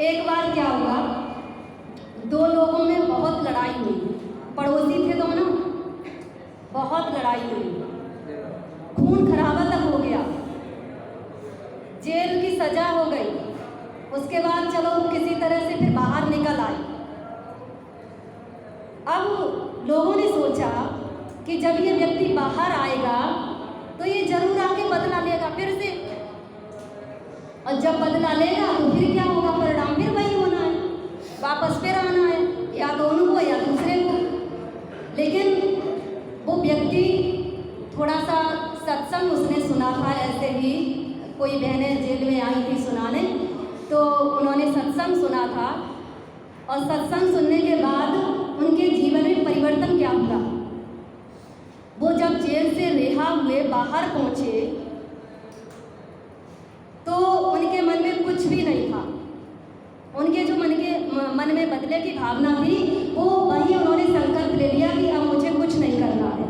एक बार क्या हुआ, दो लोगों में बहुत लड़ाई हुई, पड़ोसी थे दोनों, बहुत लड़ाई हुई, खून खराबा तक हो गया, जेल की सजा हो गई। उसके बाद चलो किसी तरह से फिर बाहर निकल आई। अब लोगों ने सोचा कि जब ये व्यक्ति बाहर आएगा तो ये जरूर आके बदला लेगा फिर से, और जब बदला लेगा तो फिर क्या होगा, परिणाम फिर वही होना है, वापस फिर आना है, या तो उनको या दूसरे को। लेकिन वो व्यक्ति थोड़ा सा सत्संग उसने सुना था, ऐसे ही कोई बहनें जेल में आई थी सुनाने, तो उन्होंने सत्संग सुना था, और सत्संग सुनने के बाद उनके जीवन में परिवर्तन क्या हुआ। वो जब जेल से रिहा हुए बाहर पहुंचे तो उनके मन में कुछ भी नहीं था, उनके जो मन में बदले की भावना थी वो वही उन्होंने संकल्प ले लिया कि अब मुझे कुछ नहीं करना है।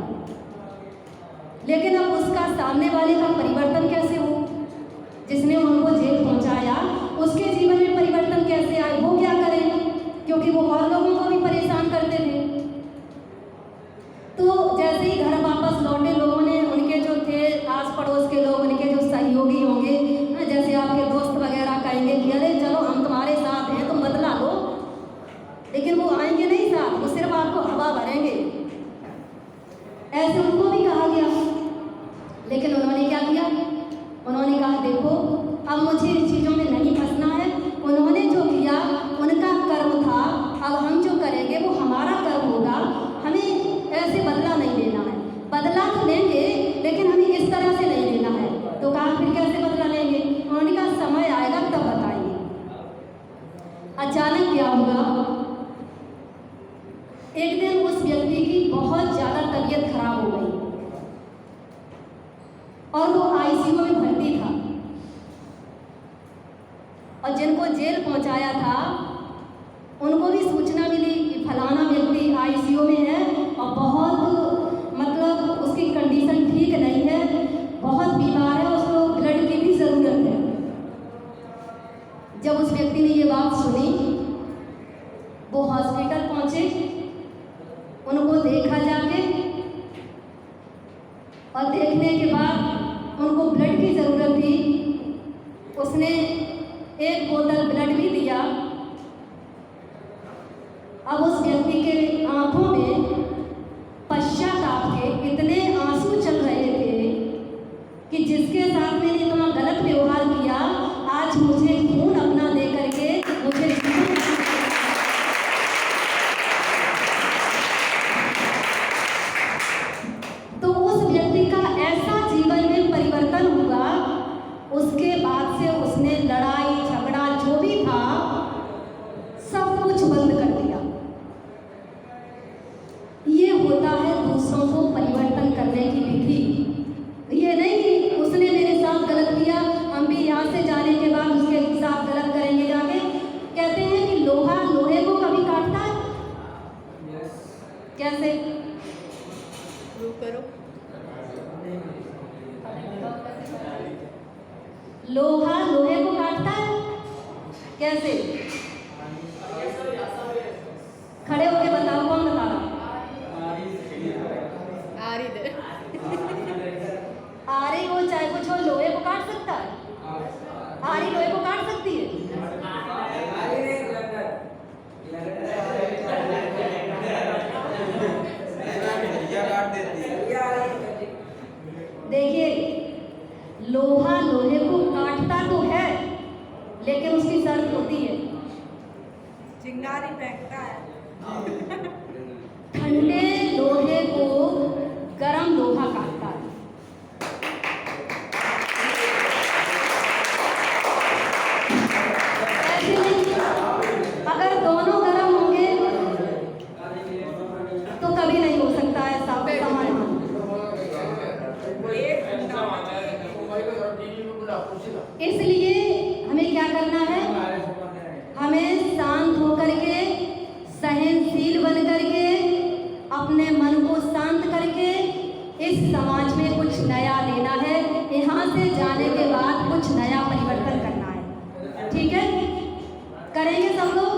लेकिन अब उसका सामने वाले का परिवर्तन कैसे हो, जिसने उनको जेल पहुंचाया उसके जीवन में परिवर्तन कैसे आए, वो क्या करें, क्योंकि वो और लोगों को भी परेशान करते थे। तो जैसे ही घर वापस लौटे लोगों ने, उनके जो थे आस पड़ोस के लोग, उनके जो सहयोगी होंगे, जैसे आपके दोस्त वगैरह कहेंगे कि अरे चलो हम तुम्हारे साथ हैं, तुम बदला लो, लेकिन वो आएंगे नहीं साथ, वो सिर्फ आपको हवा भरेंगे, ऐसे उनको भी कहा गया। लेकिन उन्होंने क्या किया, उन्होंने कहा देखो अब मुझे इन चीज़ों में नहीं फंसना है। उन्होंने जो किया उनका कर्म था, अब हम जो करेंगे वो हमारा कर्म होगा, हमें ऐसे बदला नहीं लेना है। बदला तो लेंगे लेकिन हमें इस तरह से नहीं लेना है। तो कहा फिर कैसे बदला लेंगे, उन्होंने कहा समय आएगा तब बताएंगे। अचानक क्या हुआ, एक दिन उस व्यक्ति की बहुत ज़्यादा तबीयत खराब हो गई और वो आईसीयू में भर्ती था, और जिनको जेल पहुंचाया था उनको भी सूचना मिली कि फलाना व्यक्ति आईसीयू में है और बहुत मतलब उसकी कंडीशन ठीक नहीं है, बहुत बीमार है, उसको ब्लड की भी ज़रूरत है। जब उस व्यक्ति ने ये बात सुनी वो हॉस्पिटल पहुंचे, उनको देखा जाके, और देखने के बाद उनको ब्लड की ज़रूरत थी, उसने एक बोतल ब्लड भी दिया। अब उस व्यक्ति के आंखों में पश्चाताप के इतने आंसू चल रहे थे कि जिसके साथ मैंने इतना गलत व्यवहार किया, आज मुझे खून अपना दे करके मुझे तो उस व्यक्ति का ऐसा जीवन में परिवर्तन हुआ। उसके बाद से उसने लड़ाई झगड़ा जो भी था सब कुछ बंद कर दिया। ये होता है दूसरों को परिवर्तन करने की विधि। ये नहीं कि उसने मेरे साथ गलत किया, हम भी यहाँ से जाने के बाद उसके साथ गलत करेंगे जाके। कहते हैं कि लोहा लोहे को कभी काटता है, कैसे करो, लोहा लोहे को काटता है कैसे, खड़े होके बताओ, कौन बता रहा? आरी हो चाहे कुछ हो, लोहे को काट सकता है, आरी लोहे को काट सकती है। देखिए लोहा लोहे को काटता तो है, लेकिन उसकी शर्त होती है, चिंगारी फेंकता है। ठंडे लोहे को गरम लोहा काटता है। ऐसे नहीं, अगर दोनों गरम होंगे तो कभी नहीं हो सकता ऐसा समाधान। इसलिए हमें क्या करना है, हमें शांत होकर के, सहनशील बन करके, अपने मन को शांत करके इस समाज में कुछ नया लेना है। यहाँ से जाने के बाद कुछ नया परिवर्तन करना है, ठीक है। करेंगे सब लोग?